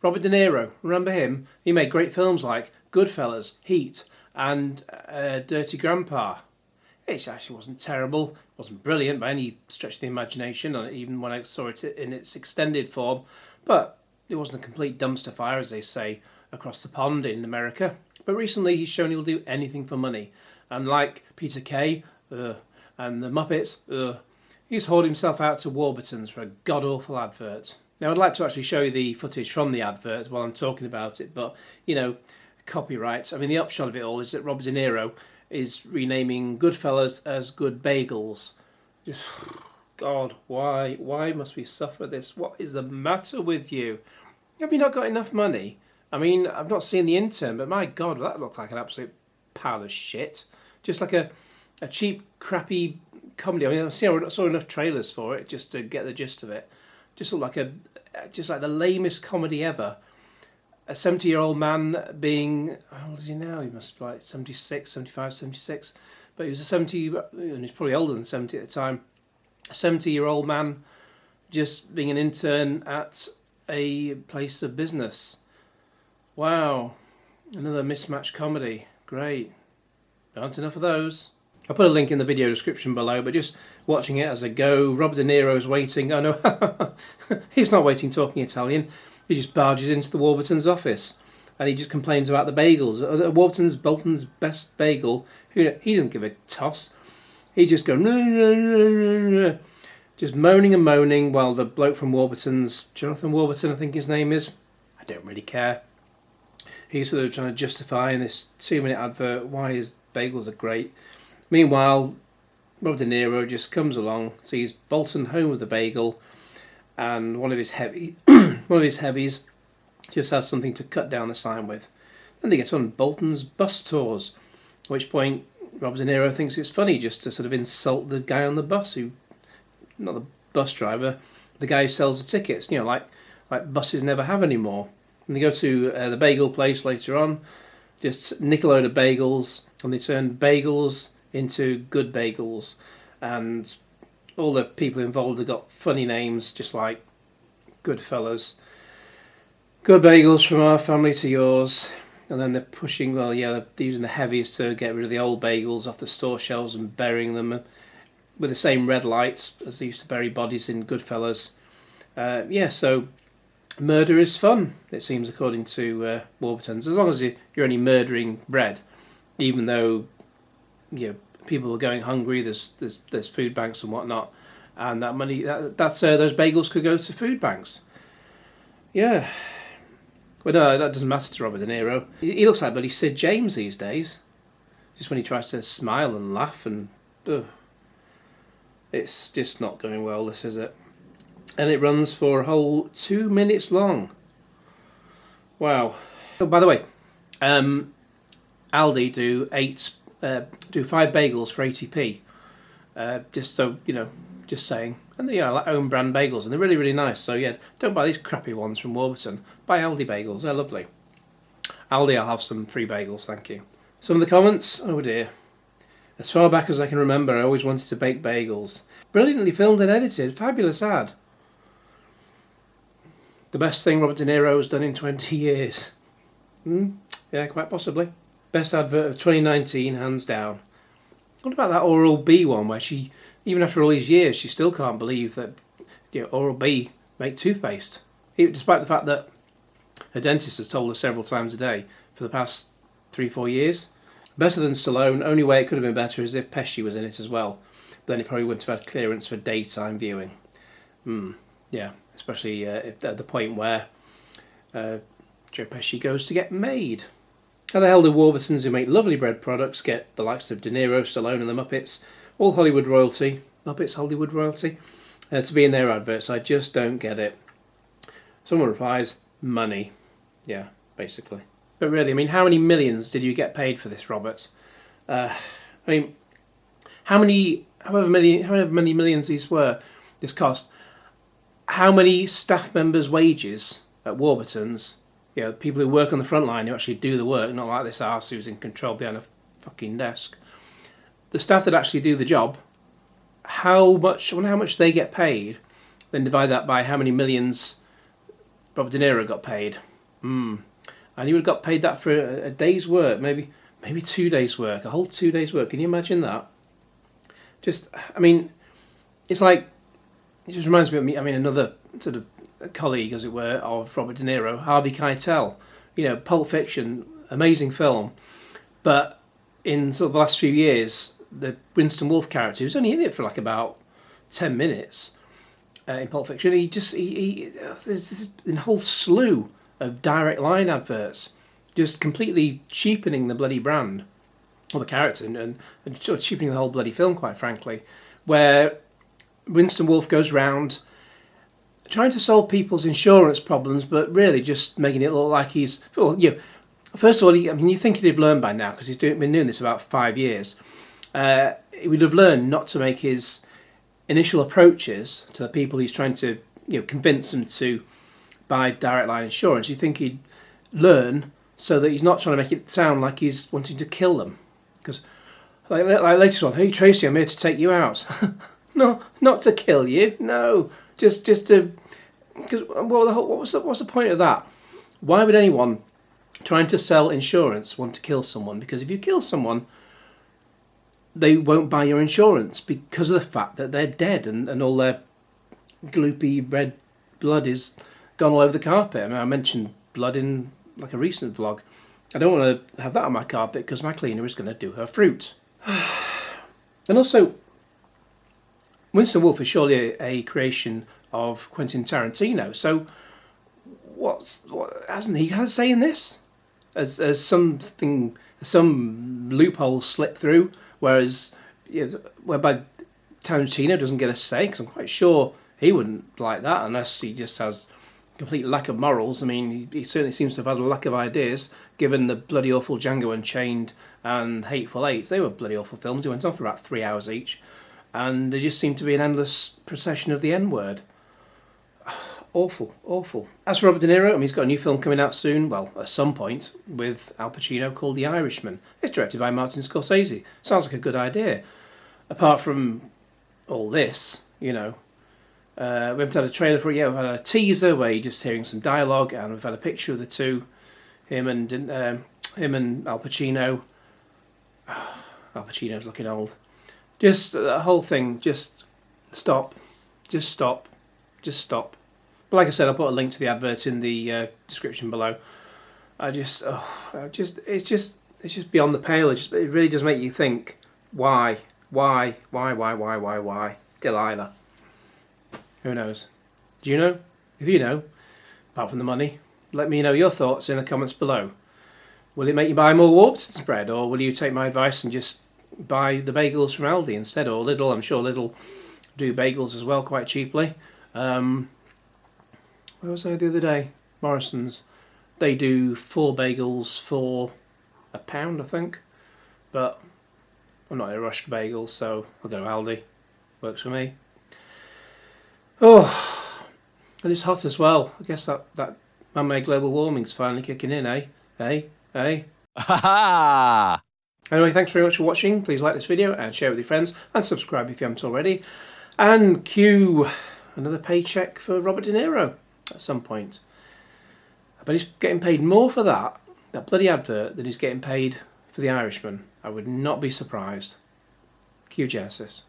Robert De Niro, remember him? He made great films like Goodfellas, Heat, and Dirty Grandpa. It actually wasn't terrible, it wasn't brilliant by any stretch of the imagination, even when I saw it in its extended form, but it wasn't a complete dumpster fire, as they say across the pond in America. But recently he's shown he'll do anything for money, and like Peter Kay and the Muppets, he's hauled himself out to Warburtons for a god-awful advert. Now I'd like to actually show you the footage from the advert while I'm talking about it, but you know, copyright. I mean, the upshot of it all is that Robert De Niro is renaming Goodfellas as Good Bagels. Just, God, why must we suffer this? What is the matter with you? Have you not got enough money? I mean, I've not seen The Intern, but my God, that looked like an absolute pile of shit. Just like a cheap, crappy comedy. I mean, I saw enough trailers for it just to get the gist of it. Just looked like the lamest comedy ever. A 70-year-old man being, how old is he now? He must be like 76, 75, 76. But he was a 70, and he's probably older than 70 at the time. A 70-year-old man just being an intern at a place of business. Wow. Another mismatched comedy. Great. There aren't enough of those. I'll put a link in the video description below, but just watching it as I go, Robert De Niro's waiting. Oh no, he's not waiting talking Italian. He just barges into the Warburtons office and he just complains about the bagels. Warburtons, Bolton's best bagel. He doesn't give a toss. He just goes, just moaning and moaning while the bloke from Warburtons, Jonathan Warburton I think his name is, I don't really care. He's sort of trying to justify in this 2-minute advert why his bagels are great. Meanwhile, Robert De Niro just comes along, sees Bolton home with the bagel, and one of his heavies just has something to cut down the sign with. Then they get on Bolton's bus tours, at which point Robert De Niro thinks it's funny just to sort of insult the guy on the bus, not the bus driver, the guy who sells the tickets, you know, like buses never have anymore. And they go to the bagel place later on, just nick a load of bagels, and they turn bagels into good bagels, and all the people involved have got funny names, just like Goodfellas. Good bagels from our family to yours. And then they're pushing, well, yeah, they're using the heavies to get rid of the old bagels off the store shelves and burying them with the same red lights as they used to bury bodies in Goodfellas. Yeah, so murder is fun, it seems, according to Warburtons, as long as you're only murdering bread, even though, you know, people are going hungry. There's food banks and whatnot, and that money those bagels could go to food banks. Yeah, but no, that doesn't matter to Robert De Niro. He looks like bloody Sid James these days. Just when he tries to smile and laugh, and it's just not going well. This is it, and it runs for a whole 2 minutes long. Wow. Oh, by the way, Aldi do 5 bagels for 80p. Just so you know, just saying. And they are like own brand bagels, and they're really, really nice. So yeah, don't buy these crappy ones from Warburton. Buy Aldi bagels, they're lovely. Aldi, I'll have some free bagels, thank you. Some of the comments, oh dear. As far back as I can remember, I always wanted to bake bagels. Brilliantly filmed and edited, fabulous ad. The best thing Robert De Niro has done in 20 years. Yeah, quite possibly. Best advert of 2019, hands down. What about that Oral-B one where she, even after all these years, she still can't believe that, you know, Oral-B make toothpaste, despite the fact that her dentist has told her several times a day for the past 3-4 years. Better than Stallone. Only way it could have been better is if Pesci was in it as well. But then it probably wouldn't have had clearance for daytime viewing. Yeah, especially at the point where Joe Pesci goes to get made. How the hell do Warburtons, who make lovely bread products, get the likes of De Niro, Stallone and the Muppets, all Hollywood royalty, Muppets Hollywood royalty, to be in their adverts? I just don't get it. Someone replies, money. Yeah, basically. But really, I mean, how many millions did you get paid for this, Robert? I mean, however many millions these were, this cost, how many staff members' wages at Warburtons, you know, people who work on the front line, who actually do the work, not like this arse who's in control behind a fucking desk. The staff that actually do the job, I wonder how much they get paid, then divide that by how many millions Robert De Niro got paid. And he would have got paid that for a day's work, maybe 2 days' work, a whole 2 days' work. Can you imagine that? Just, I mean, it's like, it just reminds me of me. I mean, another sort of colleague, as it were, of Robert De Niro, Harvey Keitel. You know, Pulp Fiction, amazing film, but in sort of the last few years, the Winston Wolfe character, who's only in it for like about 10 minutes in Pulp Fiction, there's this whole slew of direct line adverts, just completely cheapening the bloody brand or the character, and sort of cheapening the whole bloody film, quite frankly, where Winston Wolfe goes round trying to solve people's insurance problems, but really just making it look like he's, well, you know, first of all, I mean, you think he'd have learned by now, because he's been doing this about 5 years. He would have learned not to make his initial approaches to the people he's trying to, you know, convince them to buy direct line insurance. You think he'd learn so that he's not trying to make it sound like he's wanting to kill them. Because, like later on, hey Tracy, I'm here to take you out. No, not to kill you. No, just to. Because what's the point of that? Why would anyone trying to sell insurance want to kill someone? Because if you kill someone, they won't buy your insurance because of the fact that they're dead and all their gloopy red blood is gone all over the carpet. I mean, I mentioned blood in like a recent vlog. I don't want to have that on my carpet because my cleaner is going to do her fruit. And also, Winston Wolfe is surely a creation of Quentin Tarantino. So, what hasn't he had a say in this? As some loophole slipped through, whereas, you know, whereby Tarantino doesn't get a say, because I'm quite sure he wouldn't like that unless he just has complete lack of morals. I mean, he certainly seems to have had a lack of ideas, given the bloody awful Django Unchained and Hateful Eight. They were bloody awful films. They went on for about 3 hours each, and they just seemed to be an endless procession of the N-word. Awful, awful. As for Robert De Niro, I mean, he's got a new film coming out soon, well, at some point, with Al Pacino called The Irishman. It's directed by Martin Scorsese. Sounds like a good idea. Apart from all this, you know, we haven't had a trailer for it yet. We've had a teaser where you're just hearing some dialogue, and we've had a picture of the two, him and Al Pacino. Al Pacino's looking old. Just the whole thing, just stop. Just stop. Just stop. But like I said, I'll put a link to the advert in the description below. It's just beyond the pale. It really does make you think, why? Delilah. Who knows? Do you know? If you know, apart from the money, let me know your thoughts in the comments below. Will it make you buy more Warburtons bread, or will you take my advice and just buy the bagels from Aldi instead, or Lidl? I'm sure Lidl do bagels as well quite cheaply. Where was I the other day? Morrison's. They do 4 bagels for £1, I think. But I'm not in a rush for bagels, so I'll go to Aldi. Works for me. Oh, and it's hot as well. I guess that man-made global warming's finally kicking in, eh? Ha ha! Anyway, thanks very much for watching. Please like this video and share it with your friends, and subscribe if you haven't already. And cue another paycheck for Robert De Niro at some point. I bet he's getting paid more for that bloody advert, than he's getting paid for The Irishman. I would not be surprised. Cue Genesis.